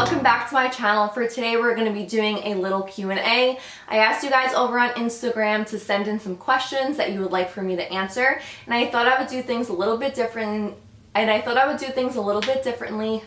welcome back to my channel. For today we're going to be doing a little Q&A. I asked you guys over on Instagram to send in some questions that you would like for me to answer, and I thought I would do things a little bit different.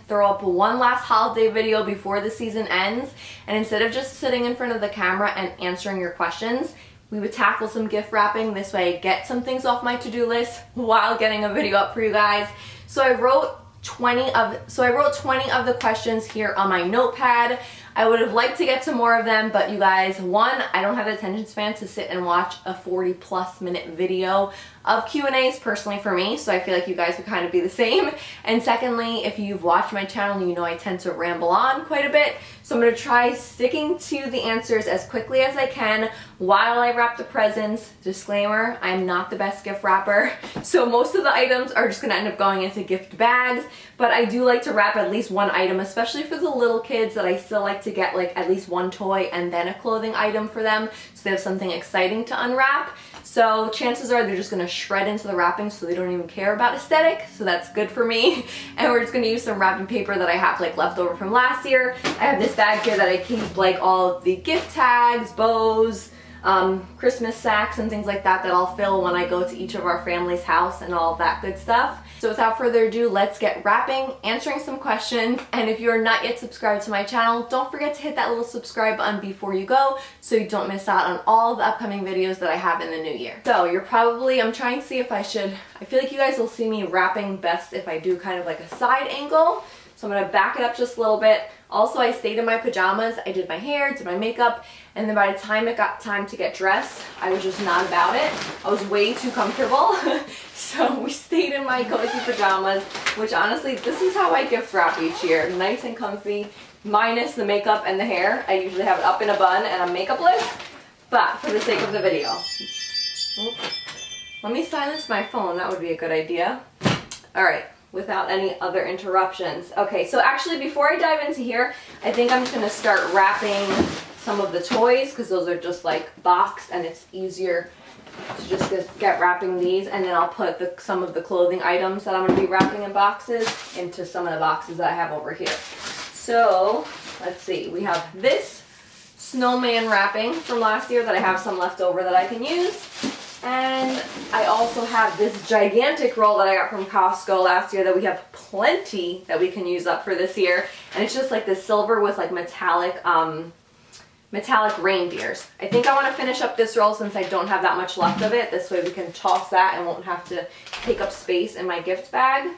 Throw up one last holiday video before the season ends, and instead of just sitting in front of the camera and answering your questions, we would tackle some gift wrapping. This way I get some things off my to-do list while getting a video up for you guys. So I wrote 20 of the questions here on my notepad. I would have liked to get to more of them, but you guys, one, I don't have the attention span to sit and watch a 40+ minute video of Q&As personally for me, so I feel like you guys would kind of be the same. And secondly, if you've watched my channel, you know I tend to ramble on quite a bit, so I'm going to try sticking to the answers as quickly as I can while I wrap the presents. Disclaimer, I'm not the best gift wrapper, so most of the items are just going to end up going into gift bags, but I do like to wrap at least one item, especially for the little kids, that I still like to get like at least one toy and then a clothing item for them so they have something exciting to unwrap. So chances are they're just going to shred into the wrapping, so they don't even care about aesthetic, so that's good for me. And we're just going to use some wrapping paper that I have like left over from last year. I have this bag here that I keep like all of the gift tags, bows, Christmas sacks and things like that I'll fill when I go to each of our family's house and all that good stuff. So without further ado, let's get wrapping, answering some questions. And if you're not yet subscribed to my channel, don't forget to hit that little subscribe button before you go so you don't miss out on all the upcoming videos that I have in the new year. So you're probably, I'm trying to see if I feel like you guys will see me wrapping best if I do kind of like a side angle. So I'm going to back it up just a little bit. Also, I stayed in my pajamas. I did my hair, did my makeup, and then by the time it got time to get dressed, I was just not about it. I was way too comfortable. So we stayed in my cozy pajamas, which honestly, this is how I gift wrap each year. Nice and comfy, minus the makeup and the hair. I usually have it up in a bun and a makeup-less, but for the sake of the video. Let me silence my phone. That would be a good idea. All right. Without any other interruptions. Okay, so actually before I dive into here, I think I'm just going to start wrapping some of the toys because those are just like boxed and it's easier to just get wrapping these, and then I'll put some of the clothing items that I'm going to be wrapping in boxes into some of the boxes that I have over here. So let's see, we have this snowman wrapping from last year that I have some left over that I can use. And I also have this gigantic roll that I got from Costco last year that we have plenty that we can use up for this year. And it's just like this silver with like metallic reindeers. I think I want to finish up this roll since I don't have that much left of it. This way we can toss that and won't have to take up space in my gift bag.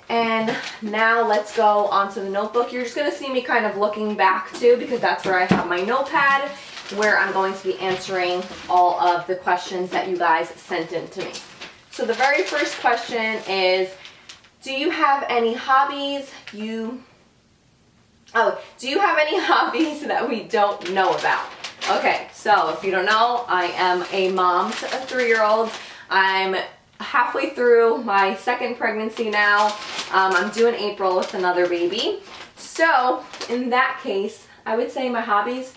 And now let's go onto the notebook. You're just going to see me kind of looking back too, because that's where I have my notepad, where I'm going to be answering all of the questions that you guys sent in to me. So the very first question is, do you have any hobbies that we don't know about? Okay, so if you don't know, I am a mom to a 3-year-old. I'm halfway through my second pregnancy now. I'm due in April with another baby. So in that case, I would say my hobbies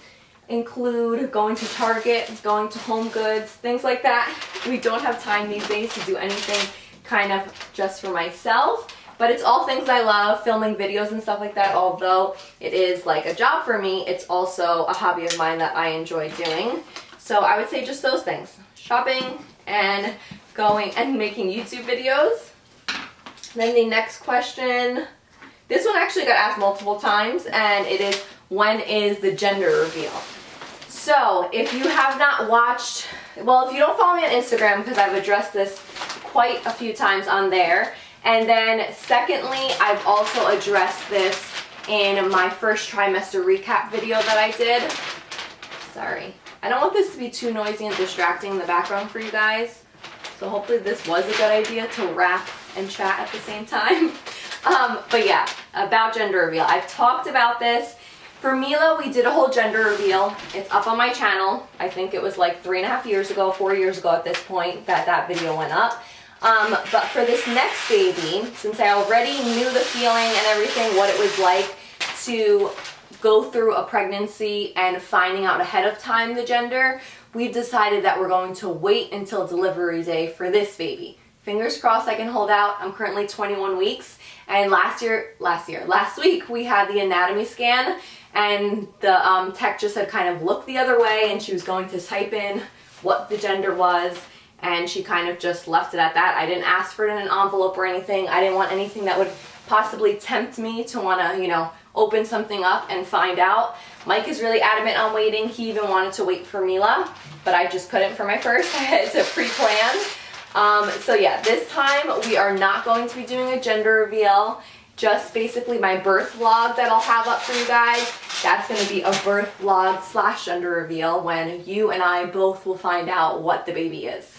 include going to Target, going to HOMEGOODS, things like that. We don't have time these days to do anything kind of just for myself, but it's all things I love, filming videos and stuff like that. Although it is like a job for me, it's also a hobby of mine that I enjoy doing. So I would say just those things: shopping and going and making YouTube videos. Then the next question, this one actually got asked multiple times, and it is, when is the gender reveal? So if you have not watched, well, if you don't follow me on Instagram, because I've addressed this quite a few times on there, and then secondly, I've also addressed this in my first trimester recap video that I did. Sorry, I don't want this to be too noisy and distracting in the background for you guys, so hopefully this was a good idea to wrap and chat at the same time. But yeah, about gender reveal, I've talked about this. For Mila, we did a whole gender reveal. It's up on my channel. I think it was like 3.5 years ago, 4 years ago at this point that video went up. But for this next baby, since I already knew the feeling and everything, what it was like to go through a pregnancy and finding out ahead of time the gender, we've decided that we're going to wait until delivery day for this baby. Fingers crossed I can hold out. I'm currently 21 weeks. And last week we had the anatomy scan, and the tech just had kind of looked the other way, and she was going to type in what the gender was, and she kind of just left it at that. I didn't ask for it in an envelope or anything. I didn't want anything that would possibly tempt me to want to, you know, open something up and find out. Mike is really adamant on waiting. He even wanted to wait for Mila, but I just couldn't for my first. I had to pre-plan. So yeah, this time we are not going to be doing a gender reveal, just basically my birth vlog that I'll have up for you guys. That's going to be a birth vlog / gender reveal when you and I both will find out what the baby is.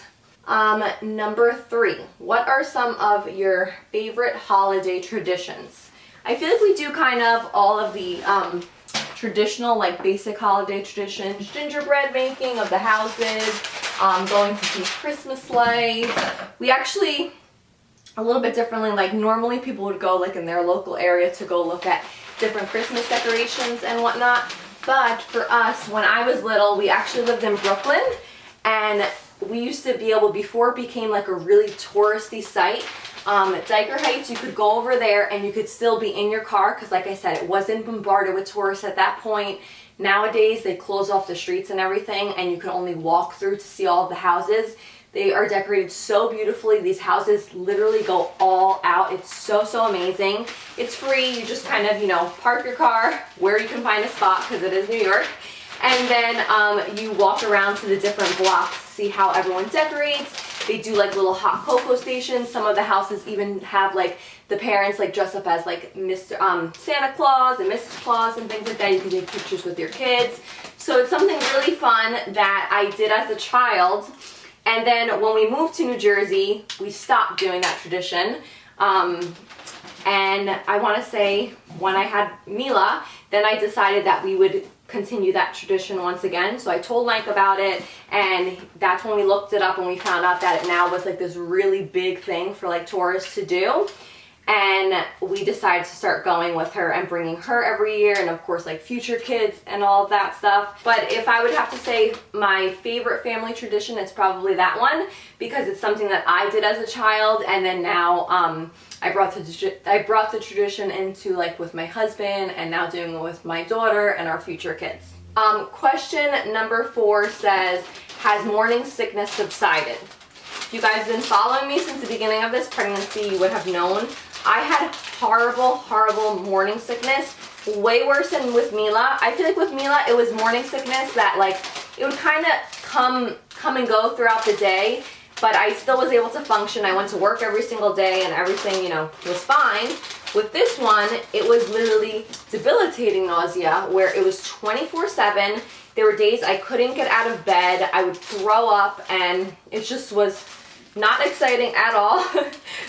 Number 3, what are some of your favorite holiday traditions? I feel like we do kind of all of the traditional, like basic holiday traditions, gingerbread making of the houses, going to see Christmas lights. We actually, a little bit differently, like normally people would go like in their local area to go look at different Christmas decorations and whatnot. But for us, when I was little, we actually lived in Brooklyn, and we used to be able, before it became like a really touristy site, at Diker Heights, you could go over there and you could still be in your car because, like I said, it wasn't bombarded with tourists at that point. Nowadays, they close off the streets and everything, and you can only walk through to see all of the houses. They are decorated so beautifully. These houses literally go all out. It's so, so amazing. It's free. You just kind of, you know, park your car where you can find a spot because it is New York. And then you walk around to the different blocks to see how everyone decorates. They do like little hot cocoa stations. Some of the houses even have like the parents like dress up as like Mr. Santa Claus and Mrs. Claus and things like that. You can take pictures with your kids. So it's something really fun that I did as a child. And then when we moved to New Jersey, we stopped doing that tradition. And I want to say when I had Mila, then I decided that we would continue that tradition once again. So I told Mike about it, and that's when we looked it up and we found out that it now was like this really big thing for like tourists to do. And we decided to start going with her and bringing her every year, and of course like future kids and all of that stuff. But if I would have to say my favorite family tradition, it's probably that one, because it's something that I did as a child, and then now I brought the tradition into like with my husband, and now doing it with my daughter and our future kids. Question number 4 says, has morning sickness subsided? If you guys have been following me since the beginning of this pregnancy, you would have known I had horrible, horrible morning sickness, way worse than with Mila. I feel like with Mila, it was morning sickness that like, it would kind of come and go throughout the day, but I still was able to function. I went to work every single day and everything, you know, was fine. With this one, it was literally debilitating nausea where it was 24/7. There were days I couldn't get out of bed. I would throw up, and it just was not exciting at all.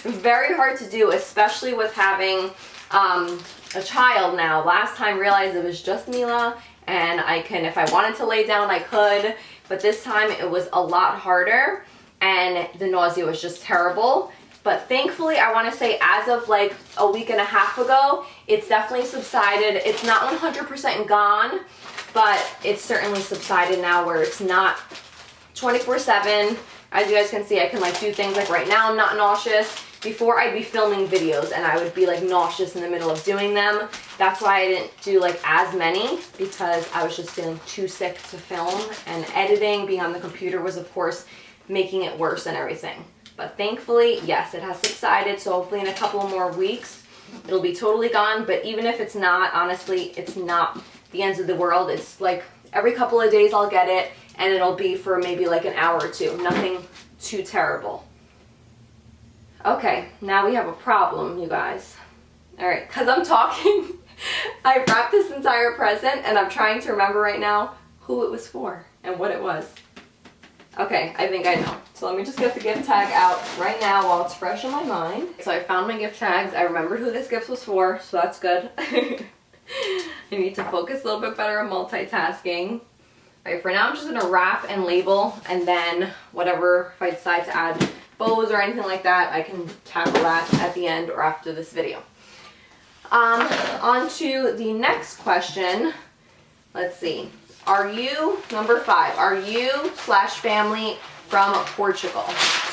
Very hard to do, especially with having a child now. Last time realized it was just Mila, and I can, if I wanted to lay down, I could, but this time it was a lot harder, and the nausea was just terrible. But thankfully, I want to say as of like a week and a half ago, it's definitely subsided. It's not 100% gone, but it's certainly subsided now where it's not 24/7. As you guys can see, I can like do things like right now I'm not nauseous. Before I'd be filming videos and I would be like nauseous in the middle of doing them. That's why I didn't do like as many, because I was just feeling too sick to film, and editing, being on the computer was of course making it worse and everything. But thankfully, yes, it has subsided, so hopefully in a couple more weeks it'll be totally gone. But even if it's not, honestly, it's not the end of the world. It's like every couple of days I'll get it, and it'll be for maybe like an hour or two. Nothing too terrible. Okay, now we have a problem, you guys. All right, because I'm talking, I wrapped this entire present, and I'm trying to remember right now who it was for and what it was. Okay, I think I know. So let me just get the gift tag out right now while it's fresh in my mind. So I found my gift tags. I remembered who this gift was for, so that's good. I need to focus a little bit better on multitasking. All right, for now I'm just gonna wrap and label, and then whatever, if I decide to add bows or anything like that, I can tackle that at the end or after this video. On to the next question. Let's see. Are you, number 5, are you / family from Portugal.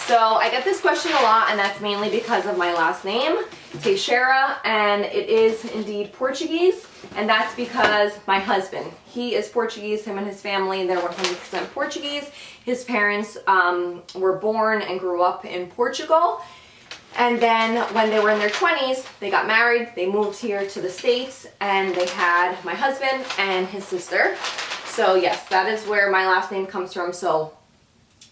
So I get this question a lot, and that's mainly because of my last name, Teixeira, and it is indeed Portuguese, and that's because my husband, he is Portuguese, him and his family, they're 100% Portuguese. His parents were born and grew up in Portugal, and then when they were in their 20s, they got married, they moved here to the States, and they had my husband and his sister. So yes, that is where my last name comes from. So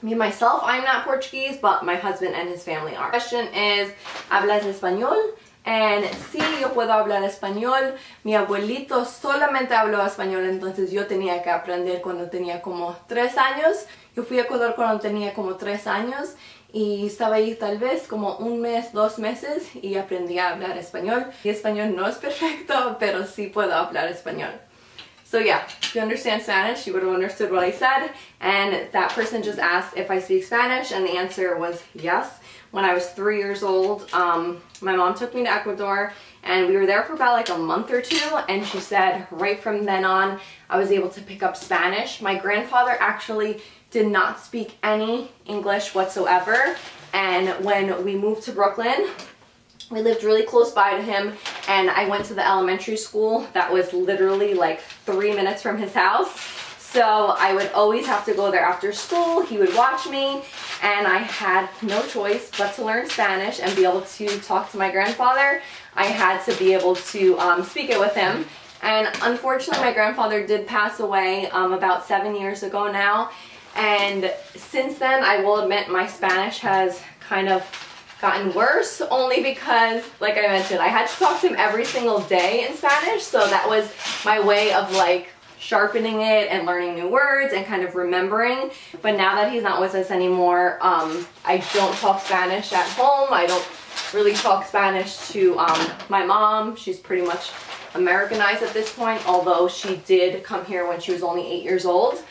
me myself, I'm not Portuguese, but my husband and his family are. Question is, ¿hablas español? And sí, yo puedo hablar español. Mi abuelito solamente habló español, entonces yo tenía que aprender cuando tenía como 3 años. Yo fui a Ecuador cuando tenía como 3 años y estaba ahí tal vez como 1 mes, 2 meses y aprendí a hablar español. Mi español no es perfecto, pero sí puedo hablar español. So yeah, if you understand Spanish, you would have understood what I said. And that person just asked if I speak Spanish, and the answer was yes. When I was 3 years old, my mom took me to Ecuador, and we were there for about like a month or 2, and she said right from then on, I was able to pick up Spanish. My grandfather actually did not speak any English whatsoever, and when we moved to Brooklyn, we lived really close by to him, and I went to the elementary school that was literally like 3 minutes from his house. So I would always have to go there after school. He would watch me, and I had no choice but to learn Spanish and be able to talk to my grandfather. I had to be able to speak it with him. And unfortunately, my grandfather did pass away about 7 years ago now. And since then, I will admit my Spanish has kind of gotten worse, only because, like I mentioned, I had to talk to him every single day in Spanish, so that was my way of like sharpening it and learning new words and kind of remembering. But now that he's not with us anymore, I don't talk Spanish at home. I don't really talk Spanish to my mom. She's pretty much Americanized at this point, although she did come here when she was only 8 years old.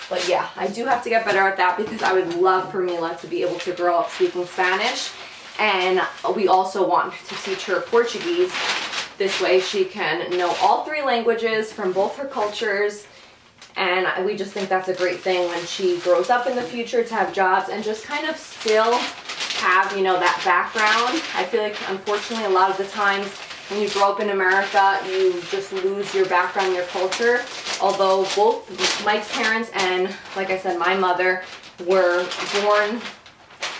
But yeah, I do have to get better at that because I would love for Mila to be able to grow up speaking Spanish. And we also want to teach her Portuguese. This way she can know all 3 languages from both her cultures. And we just think that's a great thing when she grows up in the future to have jobs and just kind of still have, you know, that background. I feel like unfortunately a lot of the times when you grow up in America, you just lose your background, your culture. Although both Mike's parents and, like I said, my mother were born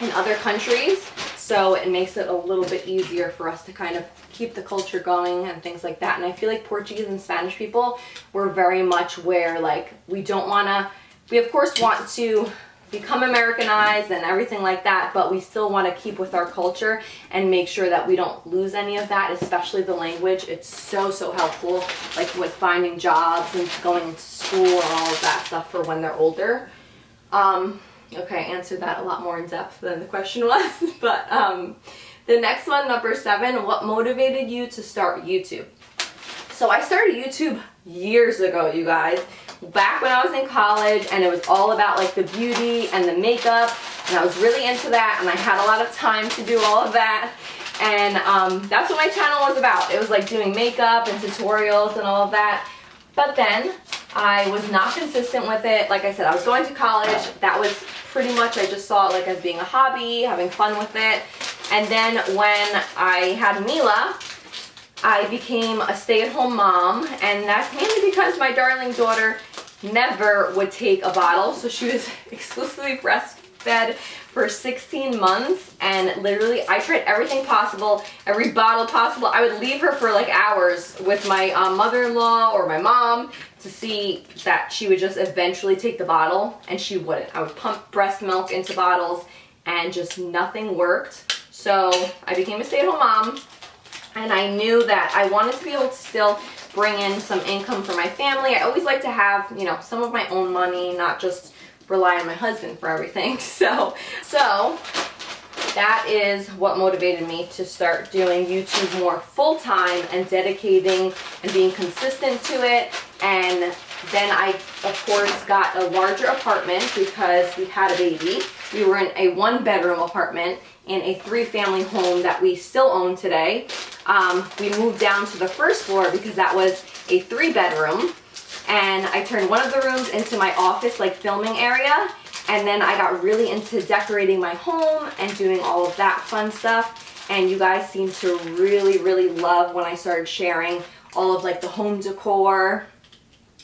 in other countries, so it makes it a little bit easier for us to kind of keep the culture going and things like that. And I feel like Portuguese and Spanish people were very much where, like, we don't want to, we of course want to become Americanized and everything like that, but we still want to keep with our culture and make sure that we don't lose any of that, especially the language. It's so helpful, like with finding jobs and going to school and all of that stuff for when they're older. Okay, I answered that a lot more in depth than the question was, but the next one, number 7, what motivated you to start YouTube? So I started YouTube years ago, you guys. Back when I was in college, and it was all about like the beauty and the makeup, and I was really into that, and I had a lot of time to do all of that, and that's what my channel was about. It was like doing makeup and tutorials and all of that. But then I was not consistent with it. Like I said, I was going to college. That was pretty much, I just saw it like as being a hobby, having fun with it. And then when I had Mila, I became a stay-at-home mom, and that's mainly because my darling daughter never would take a bottle. So she was exclusively breastfed for 16 months, and literally I tried everything possible, every bottle possible. I would leave her for like hours with my mother-in-law or my mom to see that she would just eventually take the bottle, and she wouldn't. I would pump breast milk into bottles and just nothing worked. So I became a stay-at-home mom. And I knew that I wanted to be able to still bring in some income for my family. I always like to have, you know, some of my own money, not just rely on my husband for everything. So that is what motivated me to start doing YouTube more full-time and dedicating and being consistent to it. And then I, of course, got a larger apartment because we had a baby. We were in a 1-bedroom apartment in a 3-family home that we still own today. We moved down to the first floor because that was a 3-bedroom, and I turned one of the rooms into my office, like filming area, And then I got really into decorating my home and doing all of that fun stuff. And you guys seem to really, really love when I started sharing all of like the home decor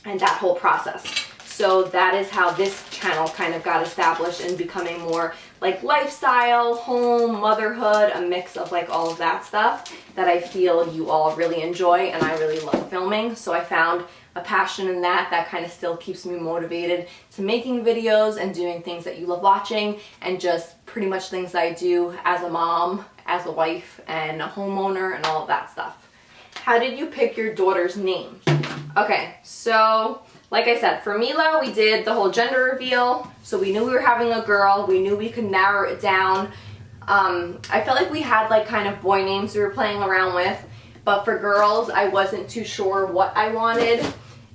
and that whole process. So that is how this channel kind of got established and becoming more like lifestyle, home, motherhood, a mix of like all of that stuff that I feel you all really enjoy and I really love filming. So I found a passion in that kind of still keeps me motivated to making videos and doing things that you love watching, and just pretty much things that I do as a mom, as a wife, and a homeowner, and all of that stuff. How did you pick your daughter's name? Okay, so like I said, for Mila, we did the whole gender reveal. So we knew we were having a girl. We knew we could narrow it down. I felt like we had like kind of boy names we were playing around with. But for girls, I wasn't too sure what I wanted.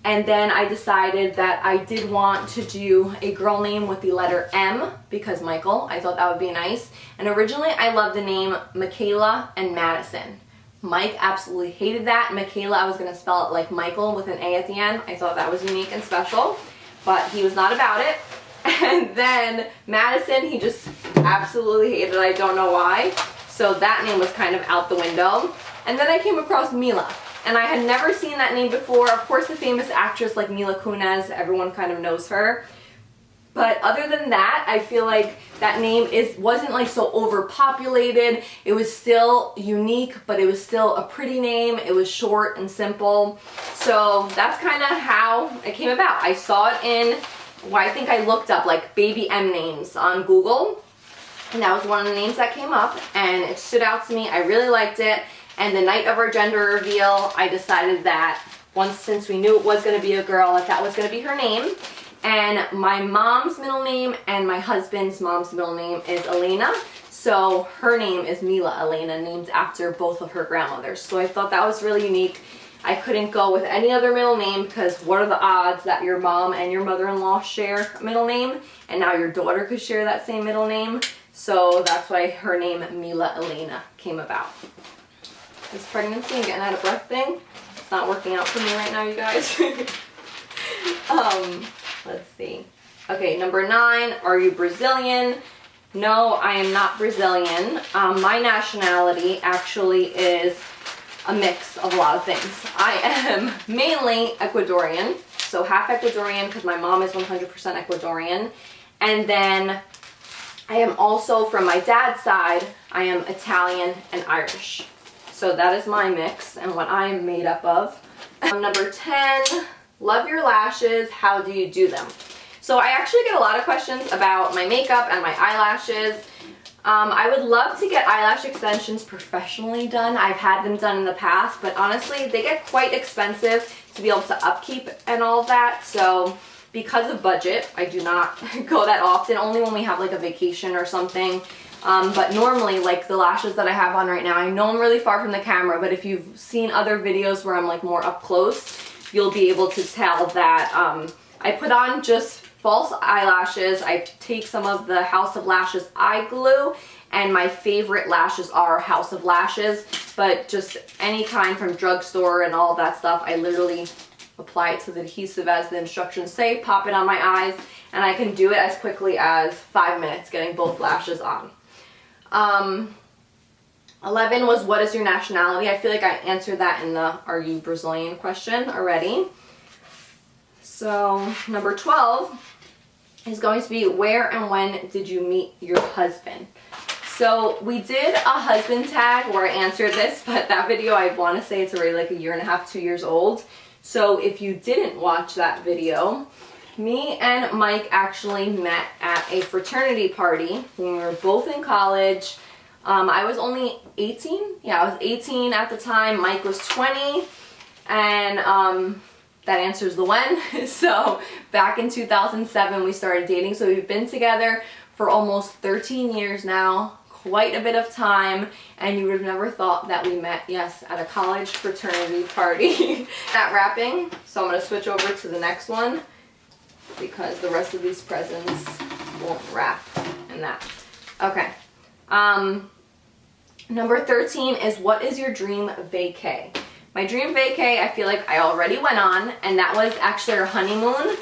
And then I decided that I did want to do a girl name with the letter M, because Michael, I thought that would be nice. And originally I loved the name Michaela and Madison. Mike absolutely hated that. Michaela, I was going to spell it like Michael with an A at the end. I thought that was unique and special, but he was not about it. And then Madison, he just absolutely hated it. I don't know why. So that name was kind of out the window. And then I came across Mila, and I had never seen that name before. Of course, the famous actress like Mila Kunis, everyone kind of knows her. But other than that, I feel like that name wasn't like so overpopulated. It was still unique, but it was still a pretty name. It was short and simple. So that's kind of how it came about. I saw it in, well, I think I looked up like baby M names on Google. And that was one of the names that came up, and it stood out to me. I really liked it. And the night of our gender reveal, I decided that since we knew it was going to be a girl, that was going to be her name. And my mom's middle name and my husband's mom's middle name is Elena. So her name is Mila Elena, named after both of her grandmothers. So I thought that was really unique. I couldn't go with any other middle name, because what are the odds that your mom and your mother-in-law share a middle name, and now your daughter could share that same middle name. So that's why her name, Mila Elena, came about. This pregnancy and getting out of breath thing, it's not working out for me right now, you guys. Let's see. Okay, number 9, are you Brazilian? No, I am not Brazilian. My nationality actually is a mix of a lot of things. I am mainly Ecuadorian, so half Ecuadorian because my mom is 100% Ecuadorian. And then I am also, from my dad's side, I am Italian and Irish. So that is my mix and what I am made up of. Number 10, love your lashes. How do you do them? So I actually get a lot of questions about my makeup and my eyelashes. I would love to get eyelash extensions professionally done. I've had them done in the past, but honestly, they get quite expensive to be able to upkeep and all of that. So because of budget, I do not go that often, only when we have like a vacation or something. But normally, like the lashes that I have on right now, I know I'm really far from the camera, but if you've seen other videos where I'm like more up close, you'll be able to tell that I put on just false eyelashes. I take some of the House of Lashes eye glue, and my favorite lashes are House of Lashes, but just any kind from drugstore and all that stuff. I literally apply it to the adhesive as the instructions say, pop it on my eyes, and I can do it as quickly as 5 minutes getting both lashes on. 11 was, what is your nationality? I feel like I answered that in the are you Brazilian question already. So number 12 is going to be, where and when did you meet your husband? So we did a husband tag where I answered this, but that video, I want to say it's already like 1.5 years, 2 years old. So if you didn't watch that video, me and Mike actually met at a fraternity party when we were both in college. I was only 18. Yeah, I was 18 at the time. Mike was 20. And that answers the when. So back in 2007, we started dating. So we've been together for almost 13 years now. Quite a bit of time. And you would have never thought that we met, yes, at a college fraternity party. That wrapping. So I'm going to switch over to the next one, because the rest of these presents won't wrap in that. Okay. Number 13 is, what is your dream vacay? My dream vacay, I feel like I already went on, and that was actually our honeymoon.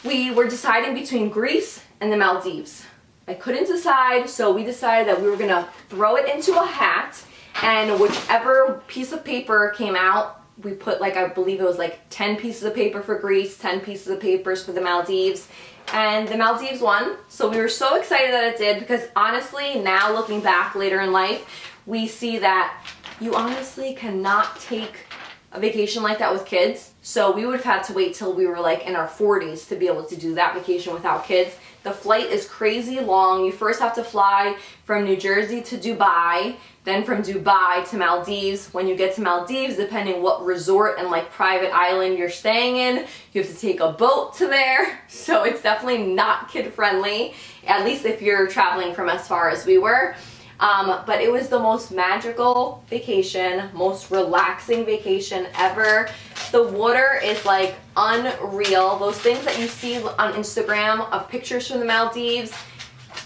We were deciding between Greece and the Maldives. I couldn't decide, so we decided that we were gonna throw it into a hat, and whichever piece of paper came out, we put like, I believe it was like 10 pieces of paper for Greece, 10 pieces of papers for the Maldives, and the Maldives won. So we were so excited that it did, because honestly, now looking back later in life, we see that you honestly cannot take a vacation like that with kids. So we would have had to wait till we were like in our 40s to be able to do that vacation without kids. The flight is crazy long. You first have to fly from New Jersey to Dubai, then from Dubai to Maldives. When you get to Maldives, depending what resort and like private island you're staying in, you have to take a boat to there. So it's definitely not kid friendly, at least if you're traveling from as far as we were. But it was the most magical vacation, most relaxing vacation ever. The water is like unreal. Those things that you see on Instagram of pictures from the Maldives,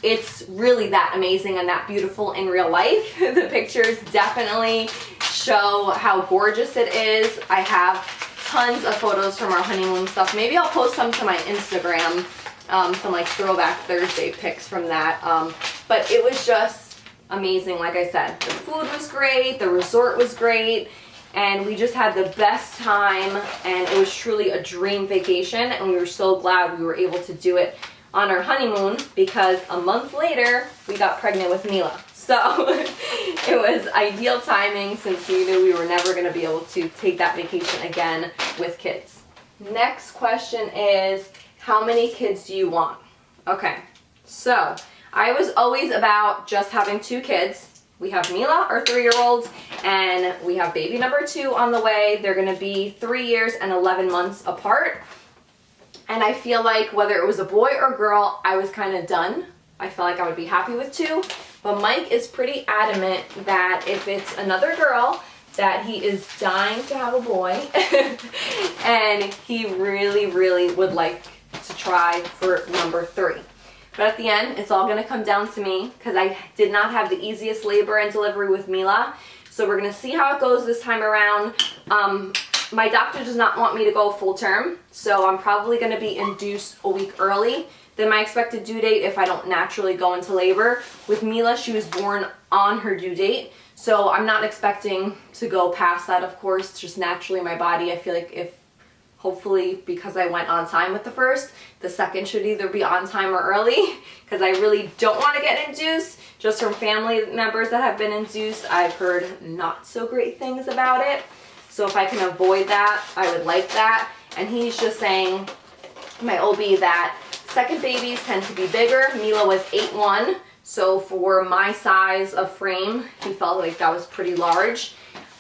it's really that amazing and that beautiful in real life. The pictures definitely show how gorgeous it is. I have tons of photos from our honeymoon stuff. Maybe I'll post some to my Instagram, some like throwback Thursday pics from that. But it was just amazing. Like I said, the food was great, the resort was great, and we just had the best time, and it was truly a dream vacation, and we were so glad we were able to do it on our honeymoon, because a month later we got pregnant with Mila. So it was ideal timing, since we knew we were never going to be able to take that vacation again with kids. Next question is, how many kids do you want? Okay, so I was always about just having 2 kids. We have Mila, our 3-year-old, and we have baby number 2 on the way. They're gonna be 3 years and 11 months apart. And I feel like whether it was a boy or girl, I was kind of done. I felt like I would be happy with 2. But Mike is pretty adamant that if it's another girl, that he is dying to have a boy. And he really, really would like to try for number 3. But at the end, it's all going to come down to me, because I did not have the easiest labor and delivery with Mila. So we're going to see how it goes this time around. My doctor does not want me to go full term, so I'm probably going to be induced a week early than my expected due date if I don't naturally go into labor. With Mila, she was born on her due date, so I'm not expecting to go past that, of course. Just naturally my body, I feel like if hopefully, because I went on time with the first, the second should either be on time or early, because I really don't want to get induced. Just from family members that have been induced, I've heard not so great things about it. So if I can avoid that, I would like that. And he's just saying, my OB, that second babies tend to be bigger. Mila was 8'1", so for my size of frame, he felt like that was pretty large.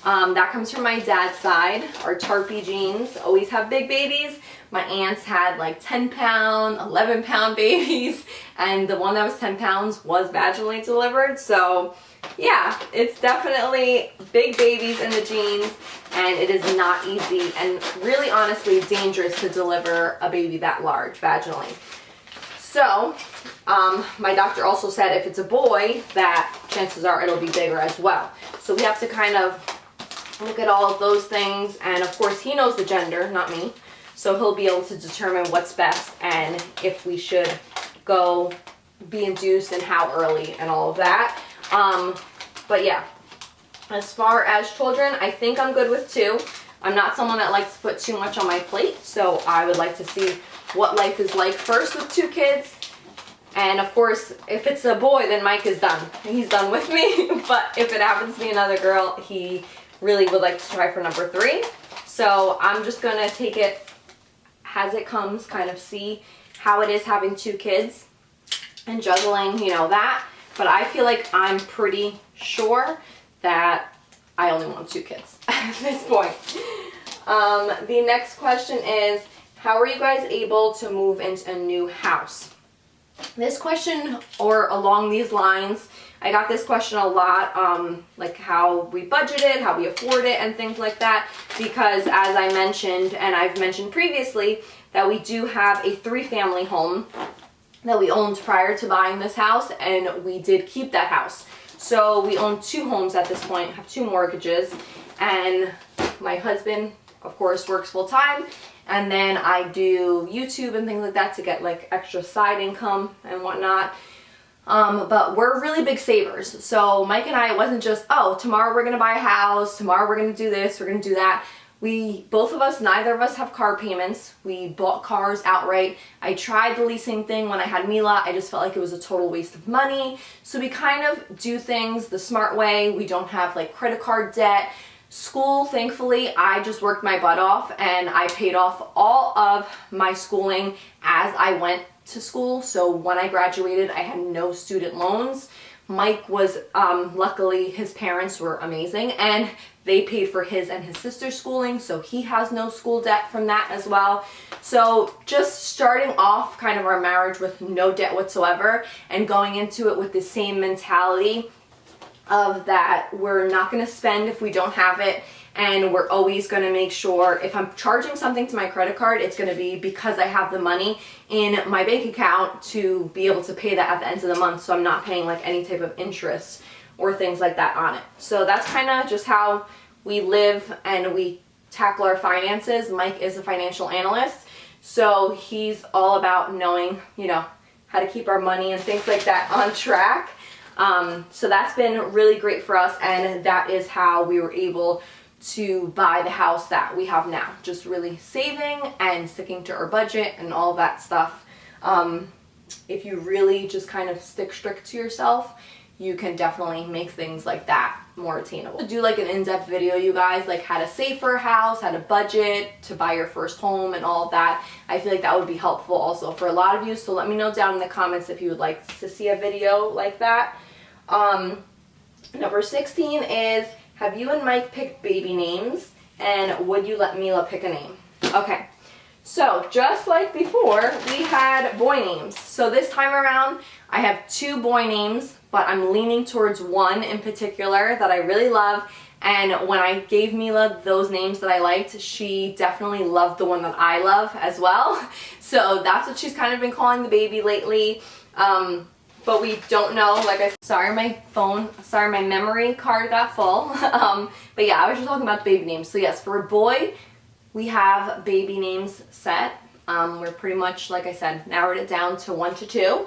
That comes from my dad's side. Our Tarpy genes always have big babies. My aunts had like 10-pound, 11-pound babies, and the one that was 10 pounds was vaginally delivered. So yeah, it's definitely big babies in the genes, and it is not easy and really honestly dangerous to deliver a baby that large vaginally. So my doctor also said if it's a boy, that chances are it'll be bigger as well. So we have to kind of look at all of those things, and of course he knows the gender, not me, so he'll be able to determine what's best and if we should go be induced and how early and all of that. But yeah, as far as children, I think I'm good with 2. I'm not someone that likes to put too much on my plate, so I would like to see what life is like first with 2 kids. And of course, if it's a boy, then Mike is done. He's done with me. But if it happens to be another girl, he really would like to try for number 3. So I'm just gonna take it as it comes, kind of see how it is having 2 kids and juggling, you know, that. But I feel like I'm pretty sure that I only want 2 kids at this point. The next question is, how are you guys able to move into a new house? This question, or along these lines, I got this question a lot, like how we budgeted, how we afford it, and things like that, because as I mentioned, and I've mentioned previously, that we do have a 3-family home that we owned prior to buying this house, and we did keep that house. So we own 2 homes at this point, have 2 mortgages, and my husband of course, works full time. And then I do YouTube and things like that to get like extra side income and whatnot. But we're really big savers. So Mike and I, it wasn't just, oh, tomorrow we're going to buy a house, tomorrow we're going to do this, we're going to do that. Both of us, neither of us have car payments. We bought cars outright. I tried the leasing thing when I had Mila. I just felt like it was a total waste of money. So we kind of do things the smart way. We don't have like credit card debt. School, thankfully, I just worked my butt off and I paid off all of my schooling as I went to school. So when I graduated, I had no student loans. Mike was, luckily his parents were amazing and they paid for his and his sister's schooling, so he has no school debt from that as well. So just starting off kind of our marriage with no debt whatsoever and going into it with the same mentality of that we're not going to spend if we don't have it, and we're always going to make sure if I'm charging something to my credit card, it's going to be because I have the money in my bank account to be able to pay that at the end of the month, so I'm not paying like any type of interest or things like that on it. So that's kind of just how we live and we tackle our finances. Mike is a financial analyst, so he's all about knowing, you know, how to keep our money and things like that on track. So that's been really great for us, and that is how we were able to buy the house that we have now. Just really saving and sticking to our budget and all that stuff. If you really just kind of stick strict to yourself, you can definitely make things like that more attainable. To do like an in-depth video, you guys, like how to save for a house, how to budget to buy your first home and all of that. I feel like that would be helpful also for a lot of you. So let me know down in the comments if you would like to see a video like that. Number 16 is, have you and Mike picked baby names, and would you let Mila pick a name? Okay, so just like before, we had boy names. So this time around, I have 2 boy names, but I'm leaning towards one in particular that I really love. And when I gave Mila those names that I liked, she definitely loved the one that I love as well. So that's what she's kind of been calling the baby lately. But we don't know, like I said, sorry my memory card got full. But yeah, I was just talking about the baby names. So yes, for a boy, we have baby names set. We're pretty much, like I said, narrowed it down to 1 to 2.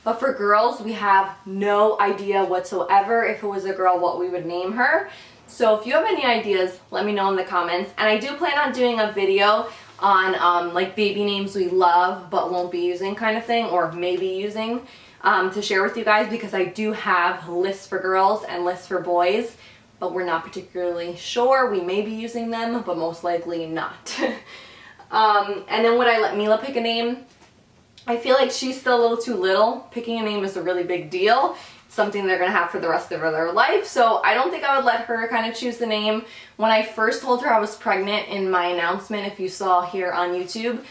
But for girls, we have no idea whatsoever if it was a girl what we would name her. So if you have any ideas, let me know in the comments. And I do plan on doing a video on like baby names we love but won't be using kind of thing, or maybe using, to share with you guys, because I do have lists for girls and lists for boys, but we're not particularly sure. We may be using them, but most likely not. And then would I let Mila pick a name? I feel like she's still a little too little. Picking a name is a really big deal. It's something they're going to have for the rest of their life, so I don't think I would let her kind of choose the name. When I first told her I was pregnant in my announcement, if you saw here on YouTube,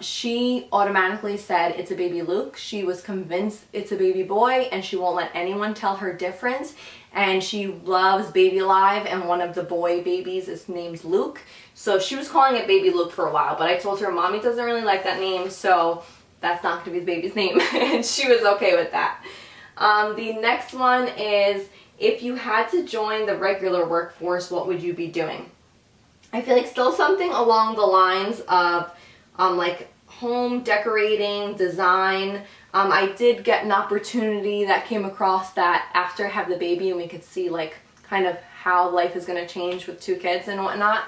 she automatically said it's a baby Luke. She was convinced it's a baby boy, and she won't let anyone tell her different. And she loves Baby Alive, and one of the boy babies is named Luke. So she was calling it baby Luke for a while, but I told her mommy doesn't really like that name, so that's not going to be the baby's name. And she was okay with that. The next one is, if you had to join the regular workforce, what would you be doing? I feel like still something along the lines of like home decorating, design. I did get an opportunity that came across that after I have the baby and we could see like kind of how life is going to change with 2 kids and whatnot,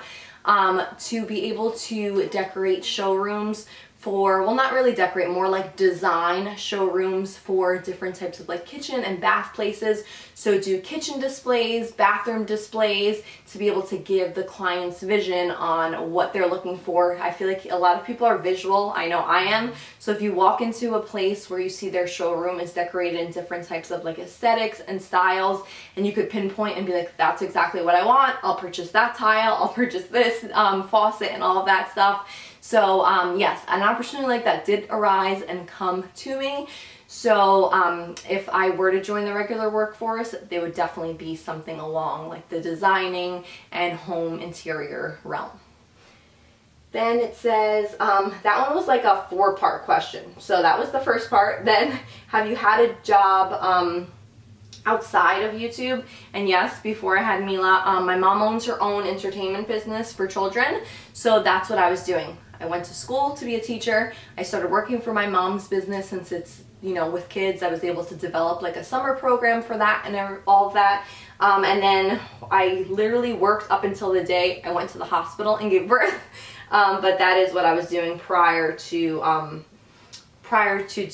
to be able to decorate showrooms for, well, not really decorate, more like design showrooms for different types of like kitchen and bath places. So do kitchen displays, bathroom displays, to be able to give the client's vision on what they're looking for. I feel like a lot of people are visual. I know I am. So if you walk into a place where you see their showroom is decorated in different types of like aesthetics and styles, and you could pinpoint and be like, that's exactly what I want. I'll purchase that tile. I'll purchase this faucet and all of that stuff. So yes, an opportunity like that did arise and come to me. So if I were to join the regular workforce, there would definitely be something along like the designing and home interior realm. Then it says, that one was like a 4-part question. So that was the first part. Then, have you had a job outside of YouTube. And yes, before I had Mila, my mom owns her own entertainment business for children, so that's what I was doing. I went to school to be a teacher. I started working for my mom's business since it's, you know, with kids. I was able to develop like a summer program for that and all of that. And then I literally worked up until the day I went to the hospital and gave birth. But that is what I was doing prior to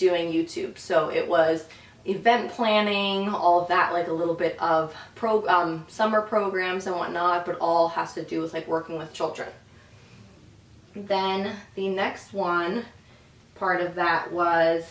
doing YouTube. So it was event planning, all of that, like a little bit of summer programs and whatnot, but all has to do with like working with children. Then the next one part of that was,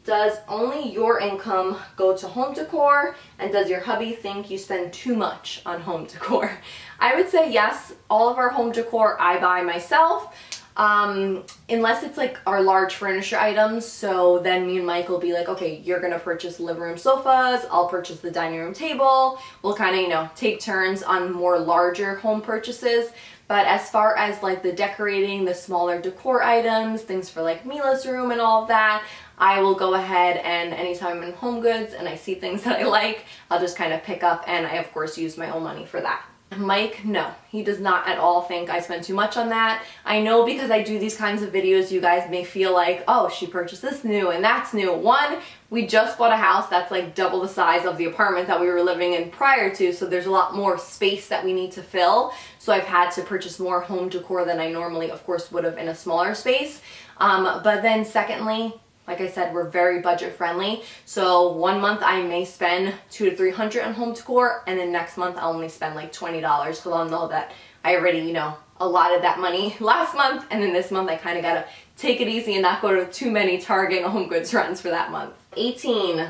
does only your income go to home decor, and does your hubby think you spend too much on home decor? I would say yes, all of our home decor I buy myself. Unless it's like our large furniture items, so then me and Mike will be like, okay, you're gonna purchase living room sofas, I'll purchase the dining room table. We'll kind of, you know, take turns on more larger home purchases. But as far as like the decorating, the smaller decor items, things for like Mila's room and all of that, I will go ahead and anytime I'm in HOMEGOODS and I see things that I like, I'll just kind of pick up, and I of course use my own money for that. Mike, no, he does not at all think I spend too much on that. I know because I do these kinds of videos, you guys may feel like, oh, she purchased this new and that's new. One, we just bought a house that's like double the size of the apartment that we were living in prior to, so there's a lot more space that we need to fill. So I've had to purchase more home decor than I normally, of course, would have in a smaller space. But then secondly, like I said, we're very budget friendly. So one month I may spend $200 to $300 on home decor, and then next month I'll only spend like $20 because I'll know that I already, you know, allotted that money last month, and then this month I kind of gotta take it easy and not go to too many Target and HOMEGOODS runs for that month. 18,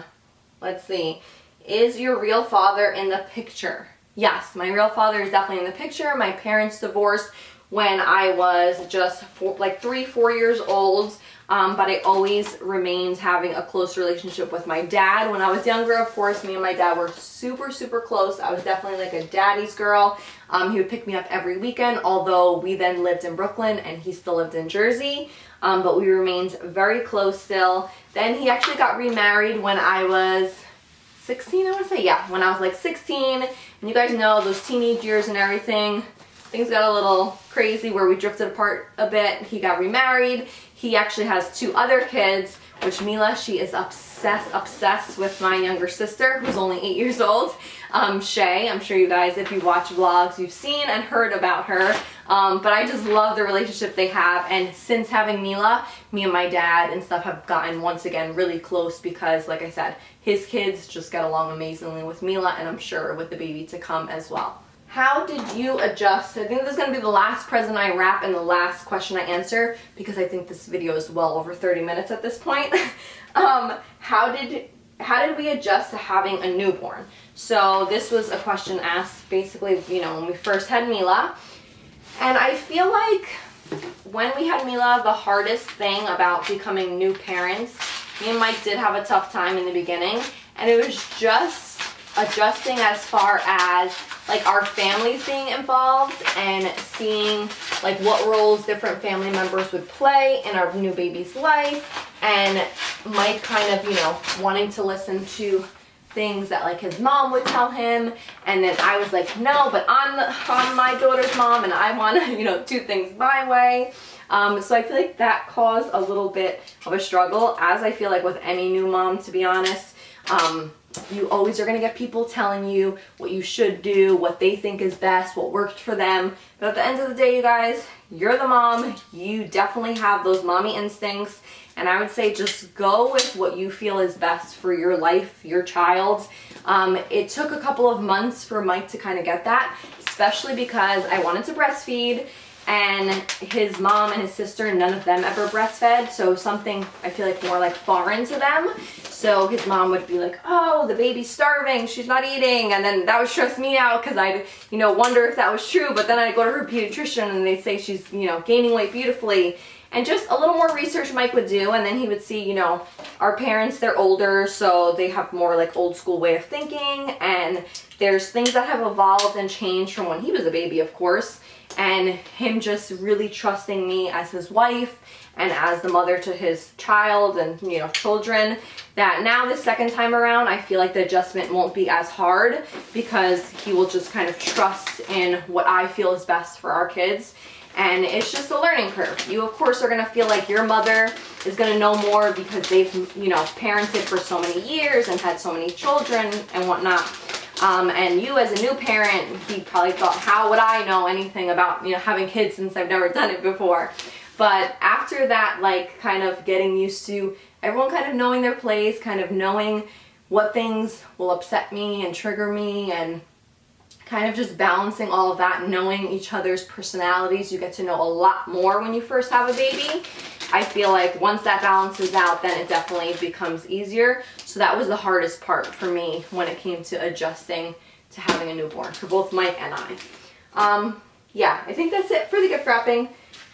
let's see, is your real father in the picture? Yes, my real father is definitely in the picture. My parents divorced when I was just 3-4 years old. But I always remained having a close relationship with my dad. When I was younger, of course, me and my dad were super, super close. I was definitely like a daddy's girl. He would pick me up every weekend, although we then lived in Brooklyn and he still lived in Jersey. But we remained very close still. Then he actually got remarried when I was 16, I want to say. Yeah, when I was like 16. And you guys know those teenage years and everything. Things got a little crazy where we drifted apart a bit. He got remarried. He actually has 2 other kids, which Mila, she is obsessed with my younger sister, who's only 8 years old. Shay, I'm sure you guys, if you watch vlogs, you've seen and heard about her. But I just love the relationship they have. And since having Mila, me and my dad and stuff have gotten, once again, really close because, like I said, his kids just get along amazingly with Mila, and I'm sure with the baby to come as well. How did you adjust? I think this is going to be the last present I wrap and the last question I answer because I think this video is well over 30 minutes at this point. How did we adjust to having a newborn? So this was a question asked basically, you know, when we first had Mila. And I feel like when we had Mila, the hardest thing about becoming new parents, me and Mike did have a tough time in the beginning, and it was just adjusting as far as like our families being involved and seeing like what roles different family members would play in our new baby's life, and Mike kind of, you know, wanting to listen to things that like his mom would tell him, and then I was like, no, but I'm my daughter's mom and I want to, you know, do things my way. So I feel like that caused a little bit of a struggle, as I feel like with any new mom, to be honest. You always are going to get people telling you what you should do, what they think is best, what worked for them. But at the end of the day, you guys, you're the mom. You definitely have those mommy instincts. And I would say just go with what you feel is best for your life, your child. It took a couple of months for Mike to kind of get that, especially because I wanted to breastfeed. And his mom and his sister, none of them ever breastfed, so something I feel like more like foreign to them. So his mom would be like, oh, the baby's starving, she's not eating, and then that would stress me out because I'd, you know, wonder if that was true, but then I'd go to her pediatrician and they'd say she's, you know, gaining weight beautifully. And just a little more research Mike would do, and then he would see, you know, our parents, they're older, so they have more like old school way of thinking, and there's things that have evolved and changed from when he was a baby, of course. And him just really trusting me as his wife and as the mother to his child and, you know, children, that now the second time around, I feel like the adjustment won't be as hard because he will just kind of trust in what I feel is best for our kids. And it's just a learning curve. You, of course, are going to feel like your mother is going to know more because they've, you know, parented for so many years and had so many children and whatnot. And you as a new parent, he probably thought, how would I know anything about, you know, having kids since I've never done it before? But after that, like, kind of getting used to everyone kind of knowing their place, kind of knowing what things will upset me and trigger me, and kind of just balancing all of that, knowing each other's personalities. You get to know a lot more when you first have a baby. I feel like once that balances out, then it definitely becomes easier. So that was the hardest part for me when it came to adjusting to having a newborn for both Mike and I. Yeah, I think that's it for the gift wrapping.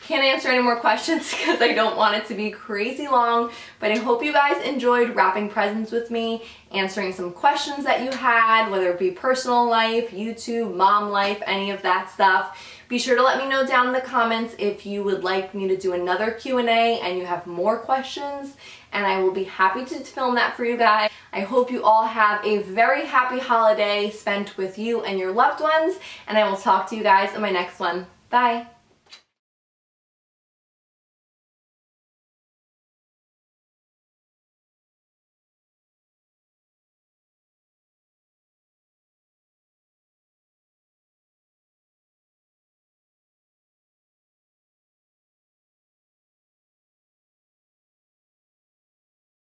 Can't answer any more questions because I don't want it to be crazy long, but I hope you guys enjoyed wrapping presents with me, answering some questions that you had, whether it be personal life, YouTube, mom life, any of that stuff. Be sure to let me know down in the comments if you would like me to do another Q&A and you have more questions, and I will be happy to film that for you guys. I hope you all have a very happy holiday spent with you and your loved ones, and I will talk to you guys in my next one. Bye!